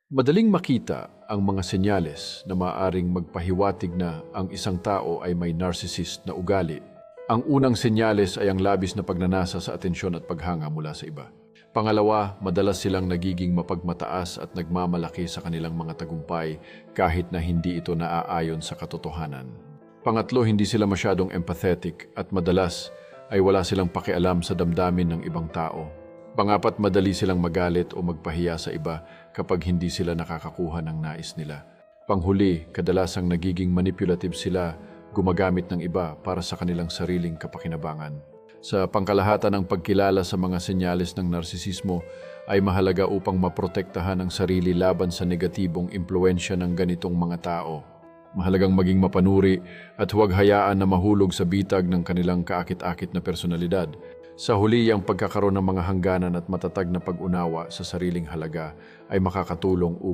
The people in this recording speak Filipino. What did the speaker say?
Madaling makita ang mga senyales na maaaring magpahiwatig na ang isang tao ay may narcissist na ugali. Ang unang senyales ay ang labis na pagnanasa sa atensyon at paghanga mula sa iba. Pangalawa, madalas silang nagiging mapagmataas at nagmamalaki sa kanilang mga tagumpay kahit na hindi ito naaayon sa katotohanan. Pangatlo, hindi sila masyadong empathetic at madalas ay wala silang pakialam sa damdamin ng ibang tao. Pangapat, madali silang magalit o magpahiya sa iba kapag hindi sila nakakakuha ng nais nila. Panghuli, kadalasang nagiging manipulative sila, gumagamit ng iba para sa kanilang sariling kapakinabangan. Sa pangkalahatan ng pagkilala sa mga senyales ng narsisismo ay mahalaga upang maprotektahan ang sarili laban sa negatibong impluensya ng ganitong mga tao. Mahalagang maging mapanuri at huwag hayaan na mahulog sa bitag ng kanilang kaakit-akit na personalidad. Sa huli, ang pagkakaroon ng mga hangganan at matatag na pag-unawa sa sariling halaga ay makakatulong upang